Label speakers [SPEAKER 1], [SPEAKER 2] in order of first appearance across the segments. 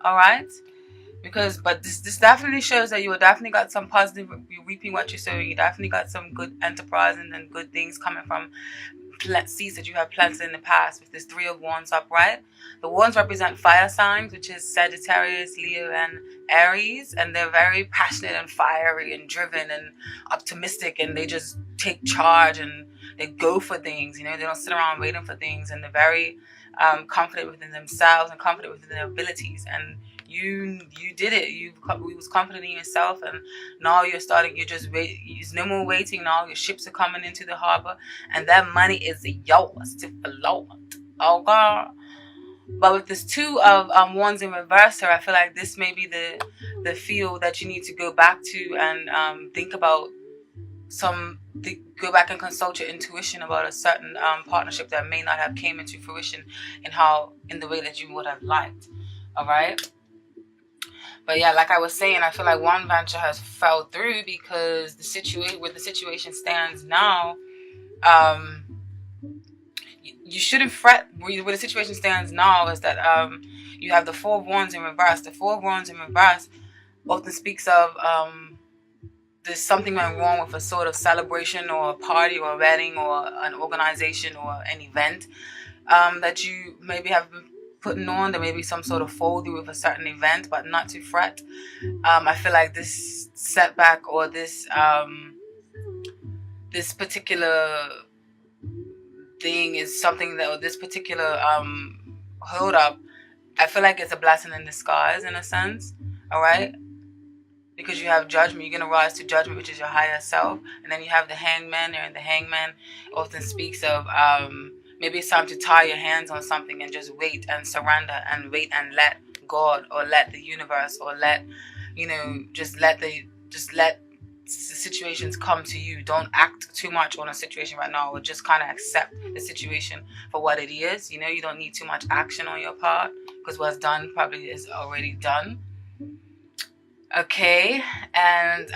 [SPEAKER 1] All right. Because, but this definitely shows that you definitely got some positive. You're reaping what you're sowing. You definitely got some good enterprise and good things coming from seeds that you have planted in the past. With this Three of Wands upright, the wands represent fire signs, which is Sagittarius, Leo, and Aries, and they're very passionate and fiery and driven and optimistic, and they just take charge and they go for things. You know, they don't sit around waiting for things, and they're very confident within themselves and confident within their abilities. And you did it. You was confident in yourself, and now you're starting. You're just wait. There's no more waiting now. Your ships are coming into the harbor, and that money is yours to float. Oh God. But with this Two of Wands in reverse here, I feel like this may be the field that you need to go back to and think about go back and consult your intuition about a certain partnership that may not have came into fruition in the way that you would have liked. All right. But yeah, like I was saying, I feel like one venture has fell through because where the situation stands now, um, you shouldn't fret. Where the situation stands now is that you have the Four of Wands in reverse. The Four of Wands in reverse often speaks of there's something went wrong with a sort of celebration or a party or a wedding or an organization or an event that you maybe have been putting on. There may be some sort of fall through with a certain event, but not to fret. I feel like this setback or this particular thing is something that, or this particular hold up, I feel like it's a blessing in disguise in a sense. All right. Because you have judgment, you're going to rise to judgment, which is your higher self. And then you have the hangman there, and the hangman often speaks of maybe it's time to tie your hands on something and just wait and surrender and wait and let God or let the universe or let, just let the situations come to you. Don't act too much on a situation right now, or just kind of accept the situation for what it is. You don't need too much action on your part, because what's done probably is already done. Okay, and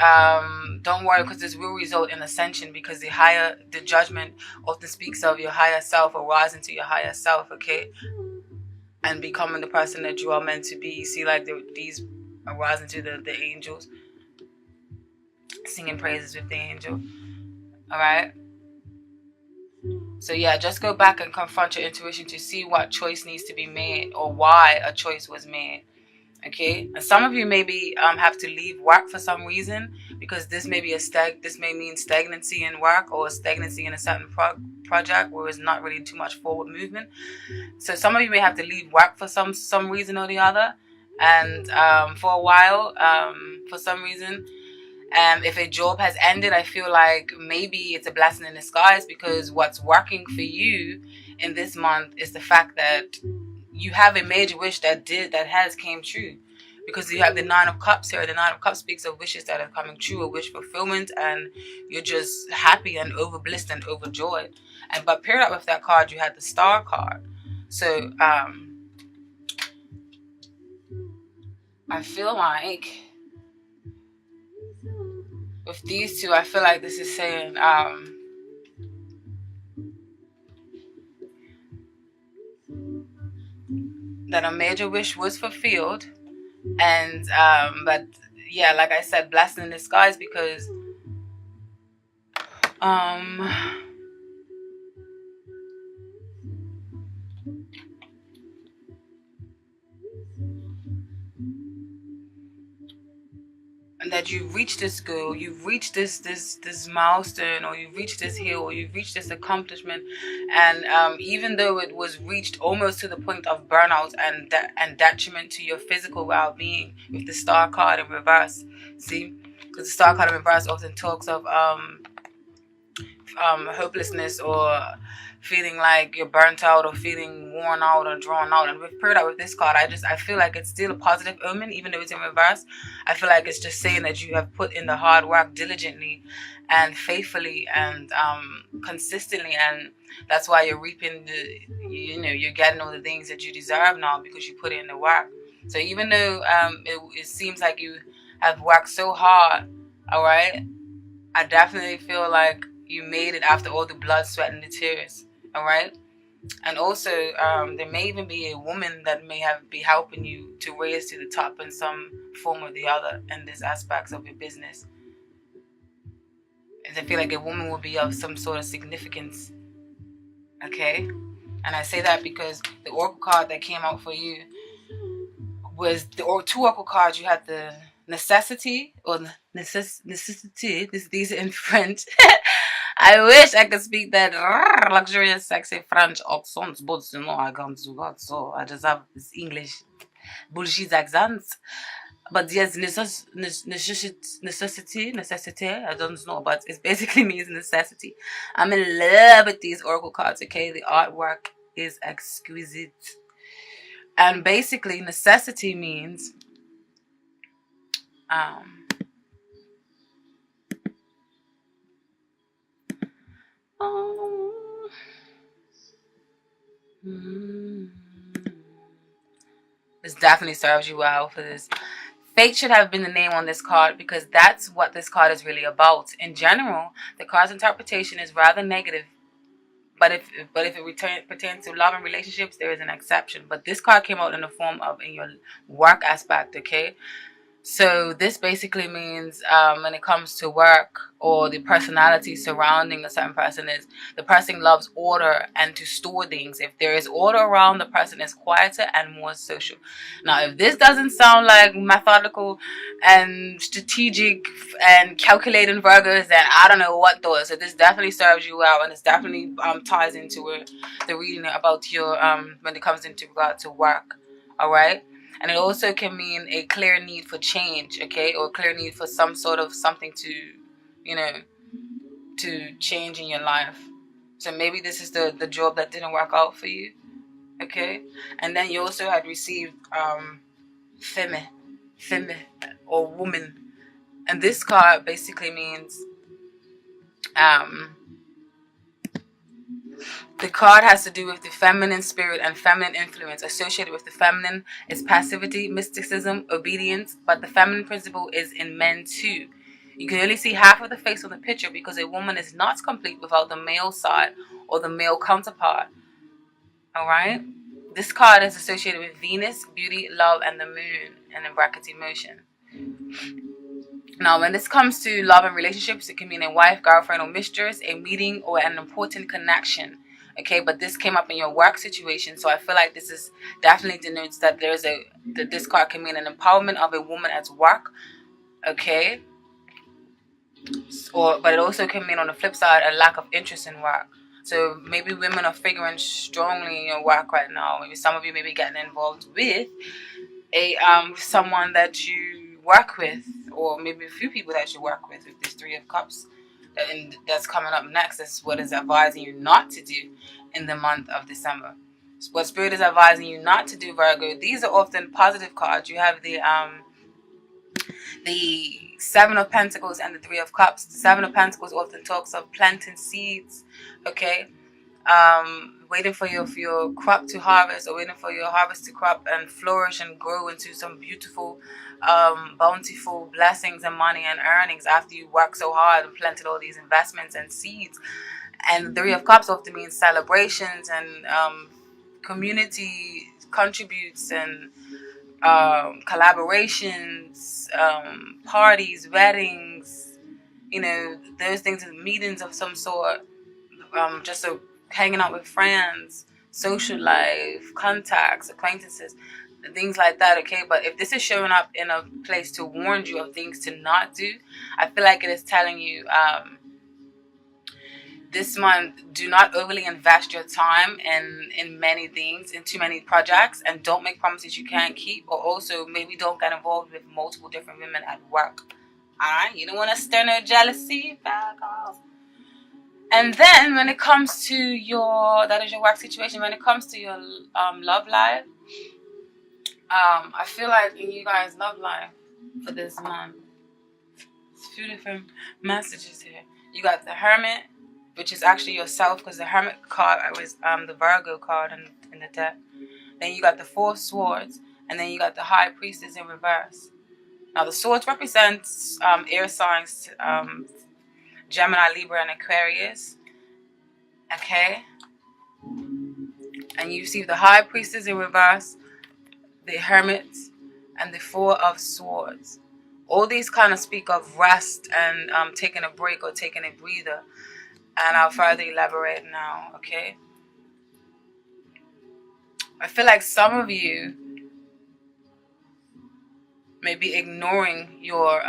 [SPEAKER 1] don't worry, because this will result in ascension, because the judgment often speaks of your higher self or rising to your higher self, okay, and becoming the person that you are meant to be. You see, like these are rising to the angels, singing praises with the angel. All right. So yeah, just go back and confront your intuition to see what choice needs to be made or why a choice was made. Okay, and some of you maybe have to leave work for some reason, because this may be this may mean stagnancy in work or stagnancy in a certain project where there's not really too much forward movement. So some of you may have to leave work for some reason or the other, and for a while, for some reason. If a job has ended, I feel like maybe it's a blessing in disguise, because what's working for you in this month is the fact that you have a major wish that has came true, because you have the Nine of Cups here. The Nine of Cups speaks of wishes that are coming true, a wish fulfillment, and you're just happy and overblissed and overjoyed. But paired up with that card, you had the Star card. So I feel like with these two, I feel like this is saying that a major wish was fulfilled, and but yeah, like I said, blessing in disguise, because that you've reached this goal, you've reached this milestone, or you've reached this hill, or you've reached this accomplishment, and even though it was reached almost to the point of burnout and detriment to your physical well-being, with the Star card in reverse. See, because the Star card in reverse often talks of hopelessness, or feeling like you're burnt out, or feeling worn out or drawn out. And with paired out with this card, I feel like it's still a positive omen, even though it's in reverse. I feel like it's just saying that you have put in the hard work diligently and faithfully and consistently, and that's why you're reaping you're getting all the things that you deserve now, because you put in the work. So even though it seems like you have worked so hard, all right, I definitely feel like you made it after all the blood, sweat, and the tears. All right. And also, there may even be a woman that may be helping you to raise to the top in some form or the other in these aspects of your business. And I feel like a woman will be of some sort of significance. Okay? And I say that because the oracle card that came out for you was two oracle cards. You had the necessity or necessity. These are in French. I wish I could speak that luxurious, sexy French accent, but you know I can't do that. So I just have this English bullshit accent. But yes, necessity. I don't know, but it basically means necessity. I'm in love with these oracle cards. Okay, the artwork is exquisite. And basically, necessity means um, oh, this definitely serves you well for this. Fate should have been the name on this card because that's what this card is really about. In general, the card's interpretation is rather negative. But if it pertains to love and relationships, there is an exception. But this card came out in the form of in your work aspect, okay? So this basically means when it comes to work or the personality surrounding a certain person is the person loves order and to store things. If there is order around, the person is quieter and more social. Now, if this doesn't sound like methodical and strategic and calculating Virgos, then I don't know what does. So this definitely serves you well, and it's definitely ties into the reading about your when it comes into regard to work. All right. And it also can mean a clear need for change, okay? Or a clear need for some sort of something to, you know, to change in your life. So maybe this is the job that didn't work out for you, okay? And then you also had received femme, or woman. And this card basically means the card has to do with the feminine spirit and feminine influence. Associated with the feminine is passivity, mysticism, obedience, but the feminine principle is in men too. You can only see half of the face on the picture because a woman is not complete without the male side or the male counterpart. Alright? This card is associated with Venus, beauty, love, and the moon, and in brackets emotion. Now, when this comes to love and relationships, it can mean a wife, girlfriend, or mistress, a meeting, or an important connection. Okay, but this came up in your work situation, so I feel like this is definitely denotes that this card can mean an empowerment of a woman at work. Okay, but it also can mean on the flip side a lack of interest in work. So maybe women are figuring strongly in your work right now. Maybe some of you may be getting involved with a someone that you work with, or maybe a few people that you work with this Three of Cups. And that's coming up next. That's what is advising you not to do in the month of December. What Spirit is advising you not to do, Virgo. These are often positive cards. You have the Seven of Pentacles and the Three of Cups. The Seven of Pentacles often talks of planting seeds. Okay. Waiting for your crop to harvest, or waiting for your harvest to crop and flourish and grow into some beautiful bountiful blessings and money and earnings after you work so hard and planted all these investments and seeds. And the Three of Cups often means celebrations and community contributes and collaborations, parties, weddings, those things, meetings of some sort, just a hanging out with friends, social life, contacts, acquaintances, things like that, okay? But if this is showing up in a place to warn you of things to not do, I feel like it is telling you this month, do not overly invest your time in many things, in too many projects, and don't make promises you can't keep, or also maybe don't get involved with multiple different women at work. Alright? You don't want to stir no jealousy, Virgos. And then when it comes to that is your work situation, when it comes to your love life, I feel like in you guys' love life for this month, there's a few different messages here. You got the Hermit, which is actually yourself, because the Hermit card was the Virgo card in the deck. Then you got the Four of Swords, and then you got the High Priestess in reverse. Now the swords represents air signs, Gemini, Libra, and Aquarius. Okay. And you receive the High Priestess in reverse, the Hermit, and the Four of Swords. All these kind of speak of rest and taking a break or taking a breather. And I'll further elaborate now, okay? I feel like some of you may be ignoring your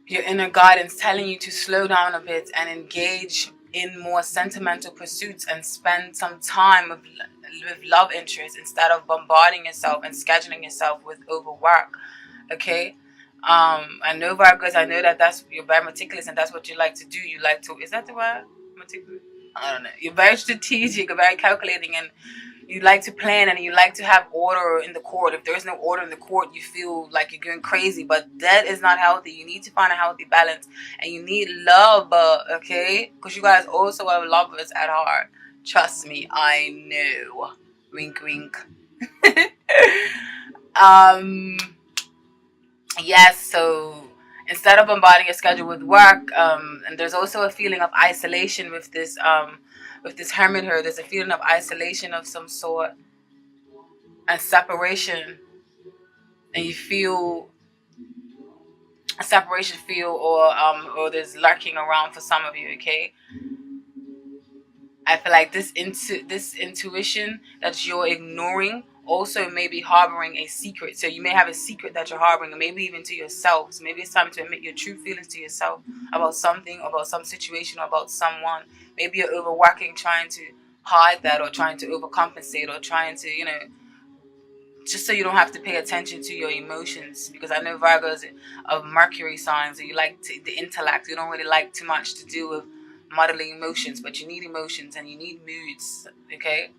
[SPEAKER 1] inner guidance telling you to slow down a bit and engage in more sentimental pursuits and spend some time with love interests instead of bombarding yourself and scheduling yourself with overwork. Okay. I know Virgos, I know that's, you're very meticulous and that's what you like to do. You like to, is that the word? Meticulous? I don't know. You're very strategic, very calculating, and you like to plan and you like to have order in the court. If there's no order in the court, you feel like you're going crazy, but that is not healthy. You need to find a healthy balance, and you need love, okay? Because you guys also are lovers at heart. Trust me, I know. Wink, wink. Yes, so instead of bombarding your schedule with work, and there's also a feeling of isolation with this hermit here. There's a feeling of isolation of some sort and separation, and you feel a separation feel, or there's lurking around for some of you. Okay, I feel like this intuition that you're ignoring also may be harboring a secret. So you may have a secret that you're harboring, maybe even to yourself. So maybe it's time to admit your true feelings to yourself about something, about some situation, or about someone. Maybe you're overworking, trying to hide that, or trying to overcompensate, or trying to, just so you don't have to pay attention to your emotions. Because I know Virgos of Mercury signs, and you like the intellect. You don't really like too much to do with modeling emotions, but you need emotions and you need moods, okay?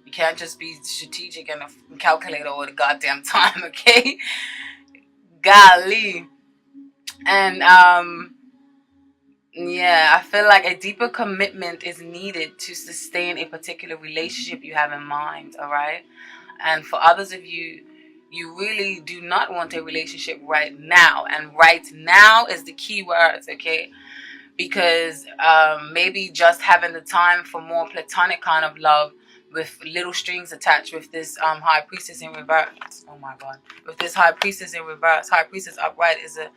[SPEAKER 1] You can't just be strategic and a calculator all the goddamn time, okay? Golly. And yeah, I feel like a deeper commitment is needed to sustain a particular relationship you have in mind, all right? And for others of you, you really do not want a relationship right now. And right now is the key words, okay? Because maybe just having the time for more platonic kind of love with little strings attached with this High Priestess in reverse. Oh my God. With this High Priestess in reverse. High Priestess upright is a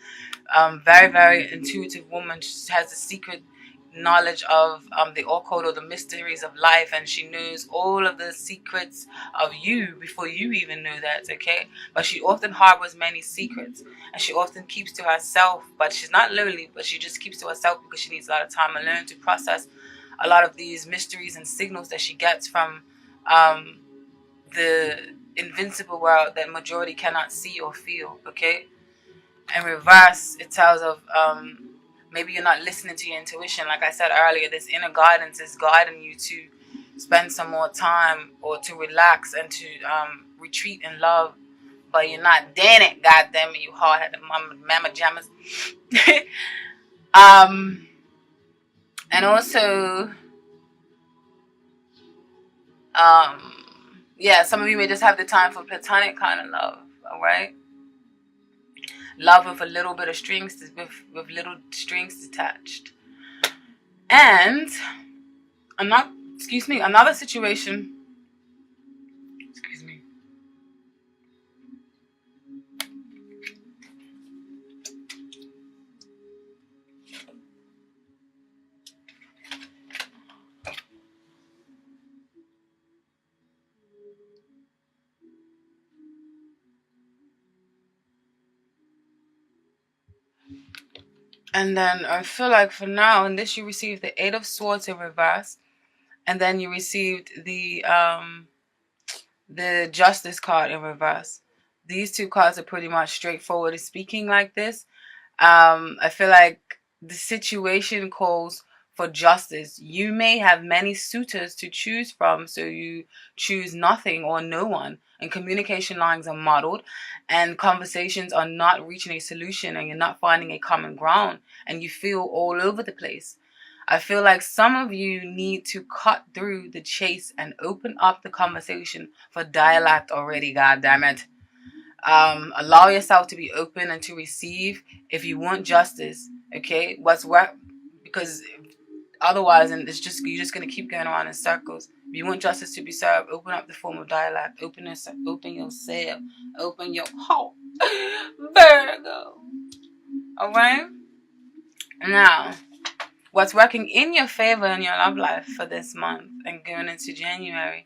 [SPEAKER 1] very, very intuitive woman. She has a secret knowledge of the occult or the mysteries of life, and she knows all of the secrets of you before you even know that, okay? But she often harbors many secrets, and she often keeps to herself. But she's not lonely, but she just keeps to herself because she needs a lot of time alone to process a lot of these mysteries and signals that she gets from the invincible world that majority cannot see or feel, okay? In reverse, it tells of maybe you're not listening to your intuition. Like I said earlier, this inner guidance is guiding you to spend some more time or to relax and to retreat in love. But you're not doing it, goddamn it, you hard-headed mama jammers. And also, yeah, some of you may just have the time for platonic kind of love, all right? Love with a little bit of strings, with little strings attached. And another situation. Excuse me. And then I feel like for now, in this you received the Eight of Swords in reverse, and then you received the Justice card in reverse. These two cards are pretty much straightforward in speaking like this. I feel like the situation calls for justice. You may have many suitors to choose from, so you choose nothing or no one. And communication lines are muddled, and conversations are not reaching a solution, and you're not finding a common ground, and you feel all over the place. I feel like some of you need to cut through the chase and open up the conversation for dialect already, God damn it. Allow yourself to be open and to receive if you want justice, okay? Because Otherwise, and you're just gonna keep going around in circles. If you want justice to be served, open up the form of dialogue. Open yourself. Open yourself. Open your heart. Virgo. All right. Now, what's working in your favor in your love life for this month and going into January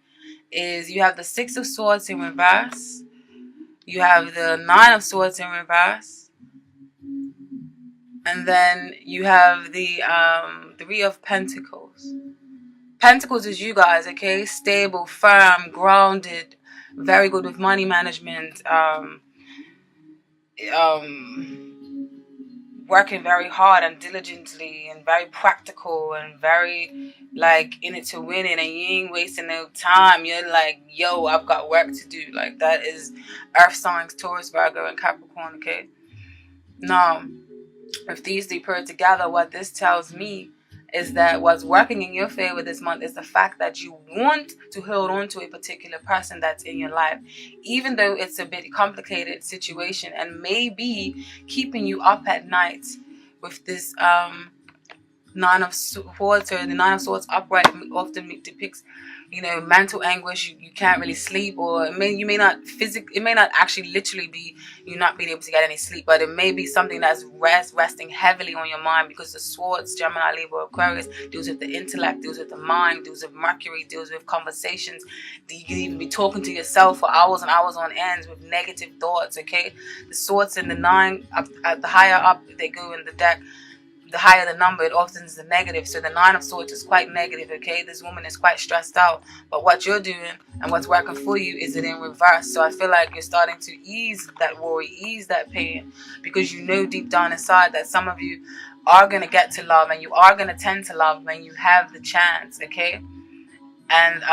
[SPEAKER 1] is you have the Six of Swords in reverse. You have the Nine of Swords in reverse. And then you have the Three of Pentacles. Pentacles is you guys, okay? Stable, firm, grounded, very good with money management, working very hard and diligently and very practical and very like in it to win it, and you ain't wasting no time. You're like, yo, I've got work to do. Like, that is earth signs, Taurus, Virgo, and Capricorn, okay? Now, if these three paired together, what this tells me is that what's working in your favor this month is the fact that you want to hold on to a particular person that's in your life, even though it's a bit complicated situation and maybe keeping you up at night with this Nine of Swords, or the Nine of Swords upright often depicts, mental anguish. You can't really sleep, or it may not actually literally be you not being able to get any sleep, but it may be something that's resting heavily on your mind, because the Swords, Gemini, Libra, Aquarius, deals with the intellect, deals with the mind, deals with Mercury, deals with conversations. You can even be talking to yourself for hours and hours on ends with negative thoughts, okay? The Swords and the Nine, the higher up they go in the deck, the higher the number, it often is the negative. So the Nine of Swords is quite negative, okay? This woman is quite stressed out. But what you're doing and what's working for you is it in reverse. So I feel like you're starting to ease that worry, ease that pain, because you know deep down inside that some of you are going to get to love, and you are going to tend to love when you have the chance, okay? And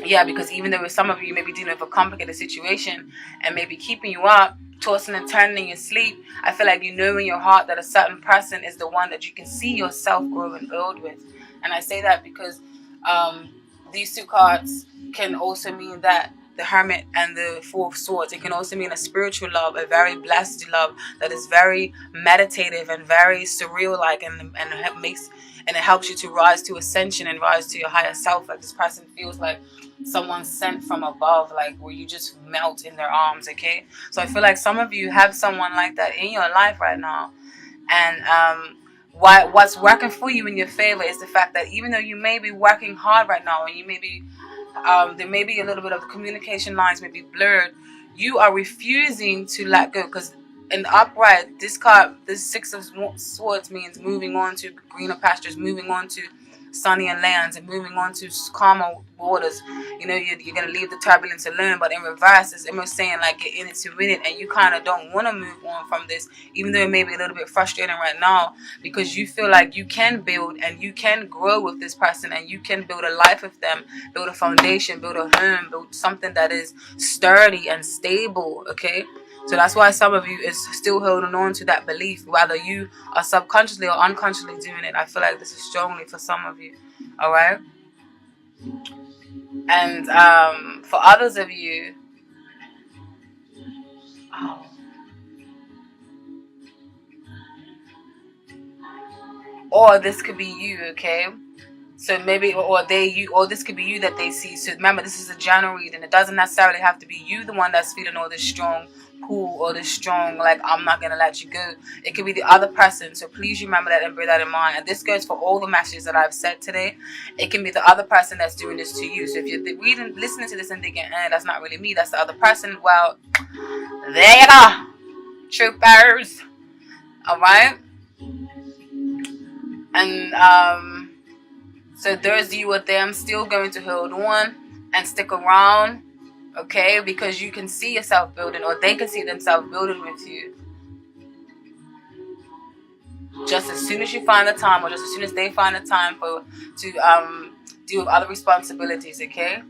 [SPEAKER 1] yeah, because even though some of you may be dealing with a complicated situation and maybe keeping you up, tossing and turning in your sleep, I feel like you know in your heart that a certain person is the one that you can see yourself growing old with. And I say that because these two cards can also mean that the Hermit and the Four of Swords, it can also mean a spiritual love, a very blessed love that is very meditative and very surreal-like, and it helps you to rise to ascension and rise to your higher self. Like, this person feels like someone sent from above, like where you just melt in their arms, okay? So I feel like some of you have someone like that in your life right now. And what's working for you in your favor is the fact that even though you may be working hard right now, and you may be there may be a little bit of the communication lines may be blurred, you are refusing to let go. Because in the upright, this card, this Six of Swords, means moving on to greener pastures, moving on to sunnier lands, and moving on to calmer waters. You're going to leave the turbulence alone. But in reverse, it's almost saying like you're in it to win it, and you kind of don't want to move on from this, even though it may be a little bit frustrating right now, because you feel like you can build and you can grow with this person, and you can build a life with them, build a foundation, build a home, build something that is sturdy and stable, okay? So that's why some of you is still holding on to that belief, whether you are subconsciously or unconsciously doing it. I feel like this is strongly for some of you, all right? And for others of you, or this could be you, okay? So maybe, or this could be you that they see. So remember, this is a general reading. It doesn't necessarily have to be you, the one that's feeling all this strong pull or this strong, like, I'm not going to let you go. It could be the other person. So please remember that and bear that in mind. And this goes for all the messages that I've said today. It can be the other person that's doing this to you. So if you're listening to this and thinking, that's not really me, that's the other person, well, there you go, troopers. All right? And so those you with them still going to hold on and stick around, okay? Because you can see yourself building, or they can see themselves building with you. Just as soon as you find the time, or just as soon as they find the time to deal with other responsibilities, okay?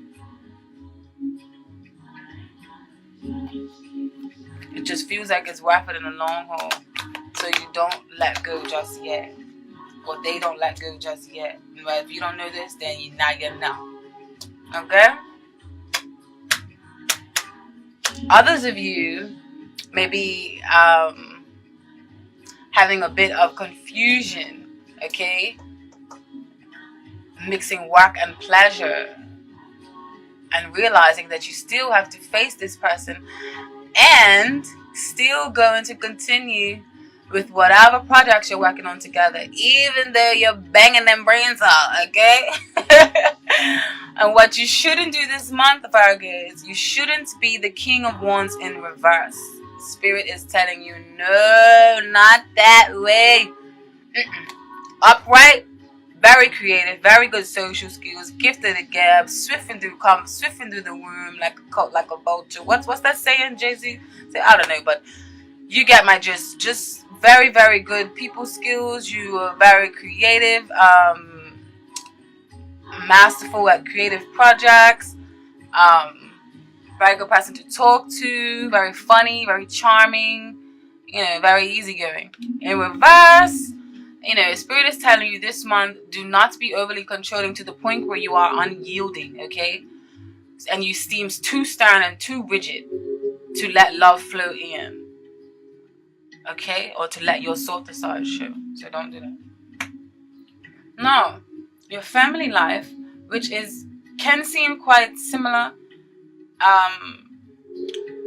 [SPEAKER 1] It just feels like it's worth it in the long haul. So you don't let go just yet. Or they don't let go just yet. But if you don't know this, then now you know. Okay? Others of you may be having a bit of confusion, okay? mixing work and pleasure, and realizing that you still have to face this person and still going to continue with whatever projects you're working on together, even though you're banging them brains out, okay? And what you shouldn't do this month, Virgo, is you shouldn't be the King of Wands in reverse. Spirit is telling you, no, not that way. Upright, very creative, very good social skills, gifted at gab, swiffing through the womb like a vulture. What's that saying, Jay-Z? I don't know, but you get my gist. Just very, very good people skills. You are very creative, masterful at creative projects, very good person to talk to, very funny, very charming, very easygoing. In reverse, Spirit is telling you this month, do not be overly controlling to the point where you are unyielding, okay? And you seem too stern and too rigid to let love flow in, okay? Or to let your softer side show. So don't do that. No, your family life, which can seem quite similar,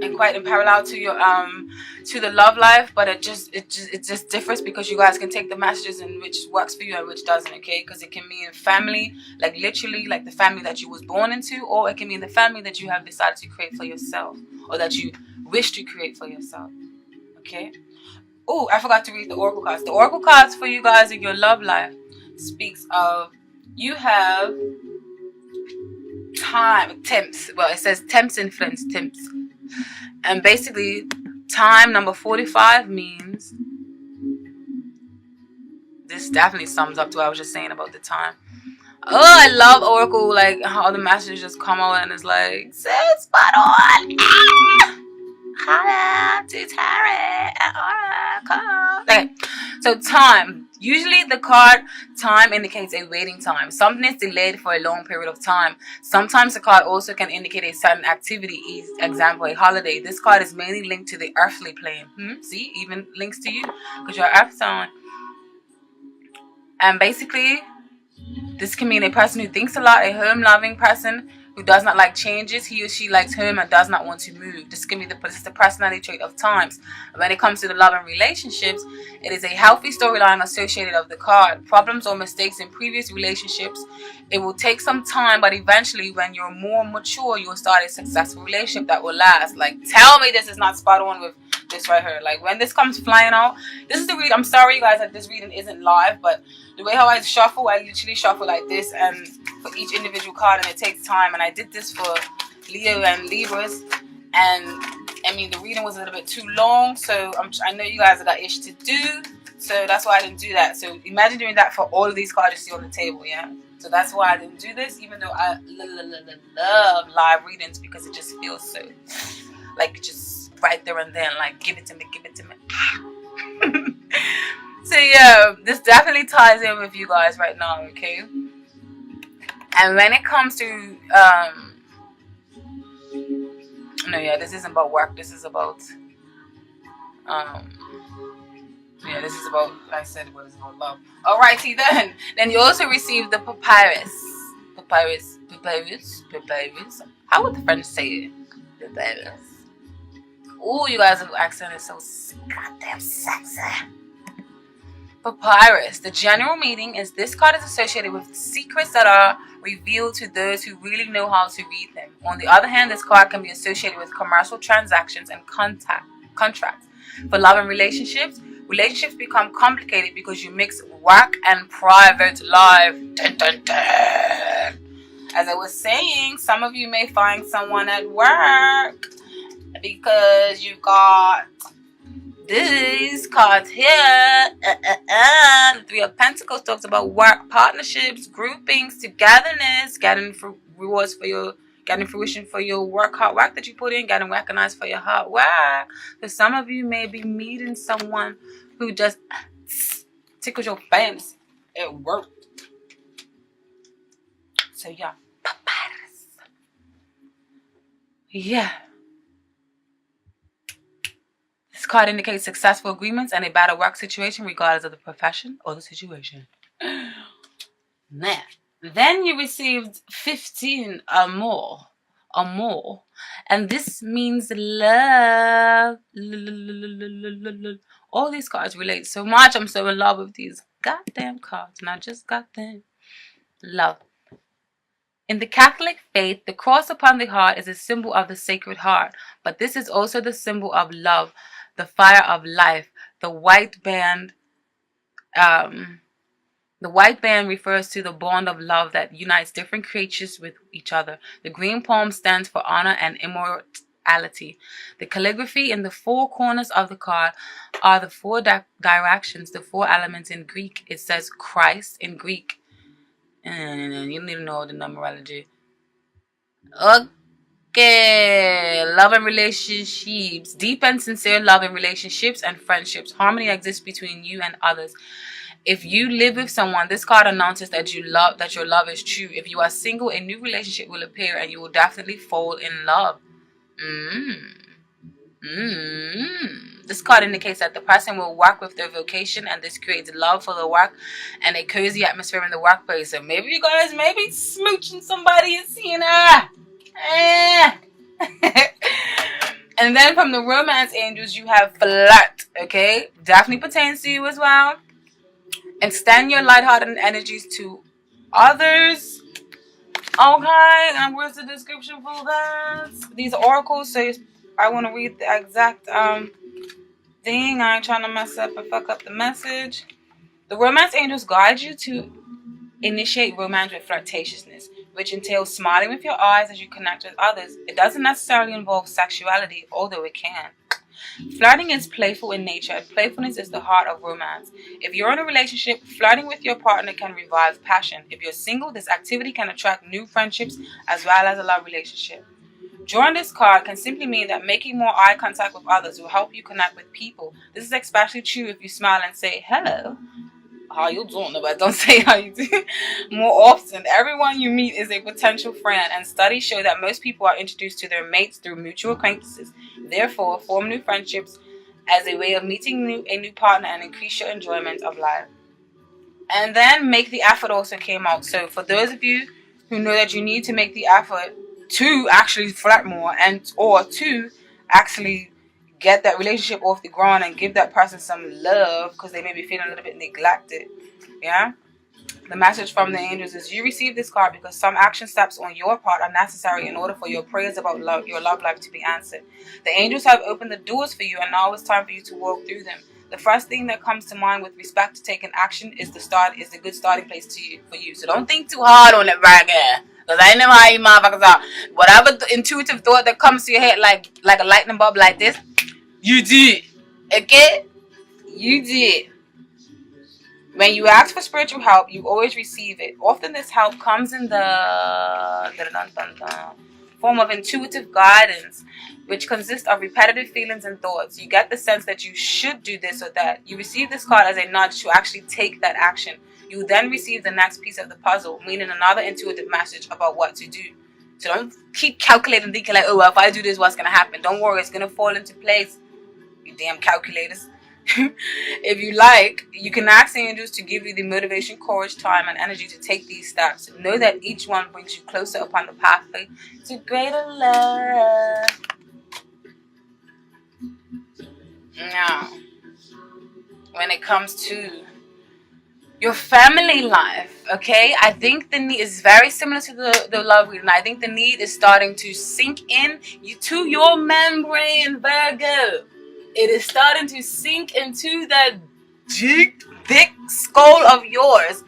[SPEAKER 1] and quite in parallel to your to the love life, but it just differs because you guys can take the messages in which works for you and which doesn't, okay? Because it can mean family, like literally like the family that you was born into, or it can mean the family that you have decided to create for yourself, or that you wish to create for yourself, okay? Oh, I forgot to read the oracle cards. The oracle cards for you guys in your love life speaks of you have time, temps. Well, it says temps influence, temps. And basically, time number 45 means, this definitely sums up to what I was just saying about the time. Oh, I love oracle, like how the messages just come out and it's like, so spot on. Okay, so time. Usually the card time indicates a waiting time. Something is delayed for a long period of time. Sometimes the card also can indicate a sudden activity, example, a holiday. This card is mainly linked to the earthly plane. See, even links to you because you're earth sign. And basically, this can mean a person who thinks a lot, a home-loving person who does not like changes. He or she likes home and does not want to move. This can be the personality trait of times. When it comes to the love and relationships, it is a healthy storyline associated of the card. Problems or mistakes in previous relationships. It will take some time, but eventually when you're more mature, you'll start a successful relationship that will last. Like, tell me this is not spot on with this right here. Like, when this comes flying out, this is the read. I'm sorry, you guys, that this reading isn't live, but the way how I shuffle, I literally shuffle like this, and for each individual card, and it takes time. And I did this for Leo and Libras, and I mean the reading was a little bit too long, so I know you guys have got ish to do, so that's why I didn't do that. So imagine doing that for all of these cards you see on the table, yeah. So that's why I didn't do this, even though I love live readings because it just feels so like just right there and then, like give it to me. So yeah, this definitely ties in with you guys right now, okay? And when it comes to this isn't about work, this is about this is about, like I said, what is about love. Alrighty then you also receive the papyrus. How would the French say it? Papyrus. Oh, you guys' accent is so goddamn sexy. Papyrus. The general meaning is this card is associated with secrets that are revealed to those who really know how to read them. On the other hand, this card can be associated with commercial transactions and contracts. For love and relationships become complicated because you mix work and private life. Dun, dun, dun. As I was saying, some of you may find someone at work because you got these cards here. The Three of Pentacles talks about work, partnerships, groupings, togetherness, getting rewards for your, getting fruition for your hard work that you put in, getting recognized for your hard work. So some of you may be meeting someone who just tickles your fancy at work. So yeah, papyrus. Yeah. This card indicates successful agreements and a better work situation regardless of the profession or the situation. Nah. Then you received 15 or more. Or more. And this means love. All these cards relate so much. I'm so in love with these goddamn cards. And I just got them. Love. In the Catholic faith, the cross upon the heart is a symbol of the Sacred Heart, but this is also the symbol of love, the fire of life. The white band, the white band refers to the bond of love that unites different creatures with each other. The green palm stands for honor and immortality. The calligraphy in the four corners of the card are the four directions, the four elements in Greek. It says Christ in Greek. You don't even know the numerology. Okay, love and relationships. Deep and sincere love in relationships and friendships. Harmony exists between you and others. If you live with someone, this card announces that your love is true. If you are single, a new relationship will appear and you will definitely fall in love. This card indicates that the person will work with their vocation, and this creates love for the work and a cozy atmosphere in the workplace. So maybe you guys may be smooching somebody and seeing And then from the romance angels, you have flirt. Okay, definitely pertains to you as well. Extend your lighthearted energies to others. Okay, and where's the description for that? These oracles, so I want to read the exact thing. I ain't trying to mess up and fuck up the message. The romance angels guide you to initiate romance with flirtatiousness, which entails smiling with your eyes as you connect with others. It doesn't necessarily involve sexuality, although it can. Flirting is playful in nature, and playfulness is the heart of romance. If you're in a relationship, flirting with your partner can revive passion. If you're single, this activity can attract new friendships as well as a love relationship. Drawing this card can simply mean that making more eye contact with others will help you connect with people. This is especially true if you smile and say, hello, how you doing? But don't say how you do. More often, everyone you meet is a potential friend, and studies show that most people are introduced to their mates through mutual acquaintances. Therefore, form new friendships as a way of meeting a new partner and increase your enjoyment of life. And then make the effort also came out. So for those of you who know that you need to make the effort to actually flirt more or to actually get that relationship off the ground and give that person some love because they may be feeling a little bit neglected. Yeah? The message from the angels is you receive this card because some action steps on your part are necessary in order for your prayers about your love life to be answered. The angels have opened the doors for you, and now it's time for you to walk through them. The first thing that comes to mind with respect to taking action is the good starting place for you. So don't think too hard on it, Virgo. Because I know how you motherfuckers are. Whatever the intuitive thought that comes to your head like a lightning bulb like this, you did. Okay? You did. When you ask for spiritual help, you always receive it. Often this help comes in the form of intuitive guidance, which consists of repetitive feelings and thoughts. You get the sense that you should do this or that. You receive this card as a nudge to actually take that action. You then receive the next piece of the puzzle, meaning another intuitive message about what to do. So don't keep calculating, thinking like, oh, well, if I do this, what's going to happen? Don't worry, it's going to fall into place. You damn calculators. If you like, you can ask the angels to give you the motivation, courage, time, and energy to take these steps. Know that each one brings you closer upon the pathway to greater love. Now, when it comes to your family life, okay, I think the need is very similar to the love reading. I think the need is starting to sink in to your membrane, Virgo. It is starting to sink into that deep, thick skull of yours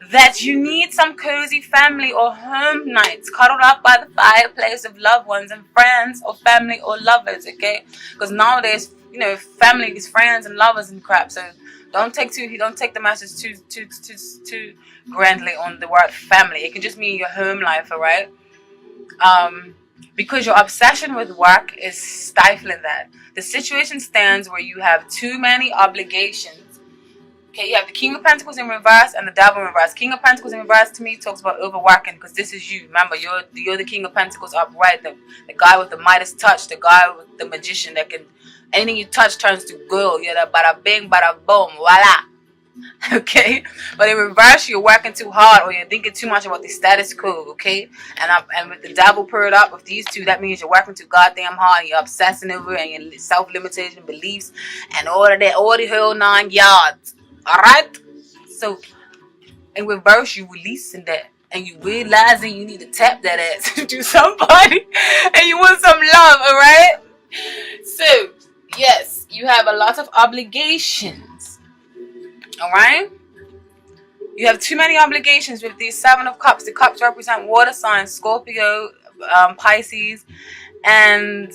[SPEAKER 1] that you need some cozy family or home nights cuddled up by the fireplace of loved ones and friends or family or lovers, okay? Because nowadays, family is friends and lovers and crap. So don't take the message too grandly on the word family. It can just mean your home life, all right? Because your obsession with work is stifling that. The situation stands where you have too many obligations. Okay, you have the King of Pentacles in reverse and the Devil in reverse. King of Pentacles in reverse to me talks about overworking because this is you. Remember, you're the King of Pentacles upright, the guy with the Midas touch, the guy with the magician that can, anything you touch turns to gold. You're the bada bing, bada boom, voila. Okay, but in reverse, you're working too hard or you're thinking too much about the status quo. Okay, and with the double paired up with these two, that means you're working too goddamn hard and you're obsessing over and your self-limitation beliefs and all of that, all the whole 9 yards. All right, so in reverse, you releasing that and you realizing you need to tap that ass to somebody and you want some love. All right, so yes, you have a lot of obligations. All right. You have too many obligations with these 7 of Cups. The cups represent water signs, Scorpio, Pisces, and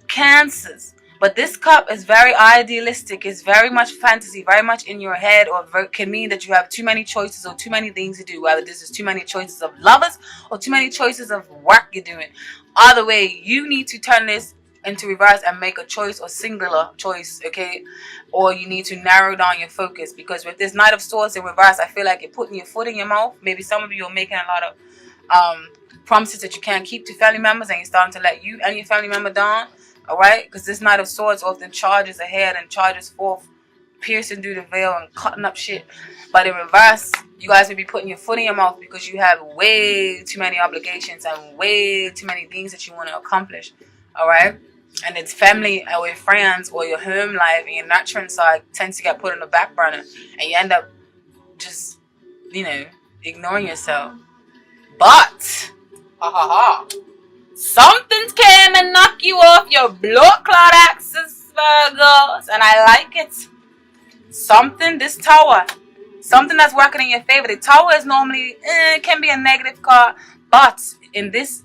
[SPEAKER 1] Cancers. But this cup is very idealistic. It's very much fantasy, very much in your head, or can mean that you have too many choices or too many things to do. Whether this is too many choices of lovers or too many choices of work you're doing. Either way, you need to turn this into reverse and make a choice or singular choice, okay? Or you need to narrow down your focus, because with this Knight of Swords in reverse, I feel like you're putting your foot in your mouth. Maybe some of you are making a lot of promises that you can't keep to family members, and you're starting to let you and your family member down. All right, because this Knight of Swords often charges ahead and charges forth, piercing through the veil and cutting up shit. But in reverse, you guys will be putting your foot in your mouth because you have way too many obligations and way too many things that you want to accomplish. All right, and it's family or your friends or your home life and your nurturing side tends to get put on the back burner, and you end up just, ignoring yourself. But something's came and knock you off your blood clot axis, Virgos, and I like it. This tower, something that's working in your favor. The tower is normally can be a negative card, but in this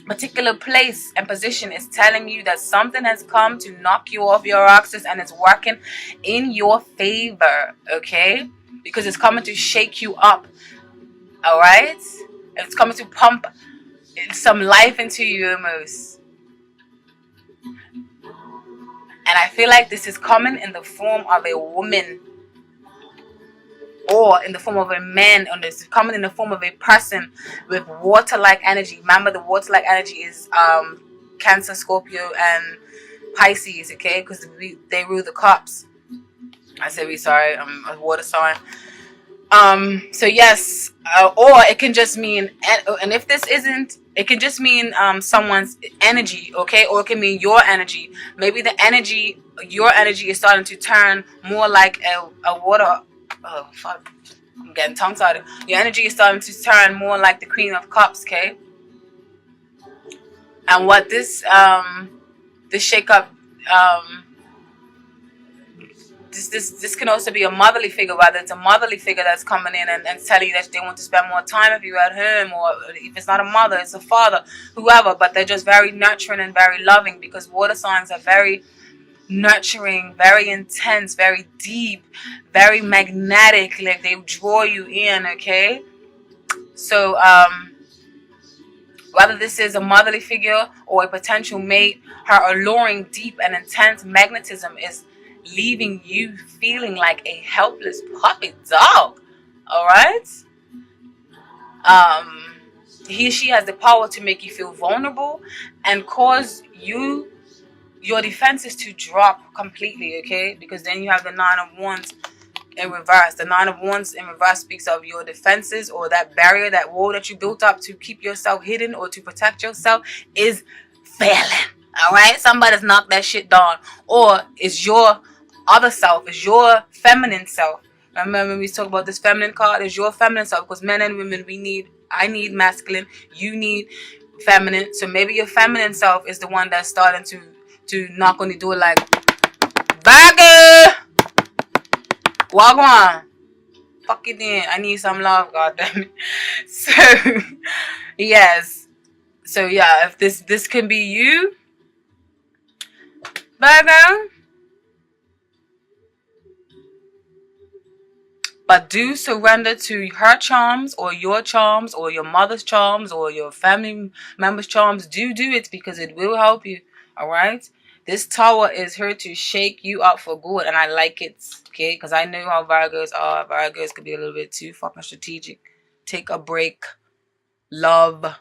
[SPEAKER 1] particular place and position is telling you that something has come to knock you off your axis and it's working in your favor, okay? Because it's coming to shake you up, all right? It's coming to pump some life into you almost. And I feel like this is coming in the form of a woman or in the form of a man, or this is coming in the form of a person with water-like energy. Remember, the water-like energy is Cancer, Scorpio, and Pisces, okay? Because they rule the cups. I said I'm a water sign. So yes, or it can just mean, and if this isn't, it can just mean someone's energy, okay? Or it can mean your energy. Maybe your energy is starting to turn more like a water. Oh fuck, I'm getting tongue-tied. Your energy is starting to turn more like the Queen of Cups, okay? And what this shakeup, this can also be a motherly figure, whether it's a motherly figure that's coming in and telling you that they want to spend more time with you at home, or if it's not a mother, it's a father, whoever, but they're just very nurturing and very loving, because water signs are very nurturing, very intense, very deep, very magnetic, like they draw you in, okay? So whether this is a motherly figure or a potential mate, her alluring, deep and intense magnetism is leaving you feeling like a helpless puppy dog. All right. She has the power to make you feel vulnerable and cause your defenses to drop completely, okay? Because then you have the 9 of Wands in reverse. The 9 of Wands in reverse speaks of your defenses, or that barrier, that wall that you built up to keep yourself hidden or to protect yourself is failing. All right, somebody's knocked that shit down, or it's your other self, it's your feminine self. Remember when we talk about this feminine card, it's your feminine self, because men and women, I need masculine, you need feminine. So maybe your feminine self is the one that's starting to knock on the door like, Virgo, walk on, fuck it in, I need some love, goddamn it. So yes, so yeah, if this can be you, Virgo, but do surrender to her charms or your mother's charms or your family members' charms. Do it, because it will help you. All right. This tower is here to shake you up for good, and I like it. Okay, because I know how Virgos are. Virgos could be a little bit too fucking strategic. Take a break. Love.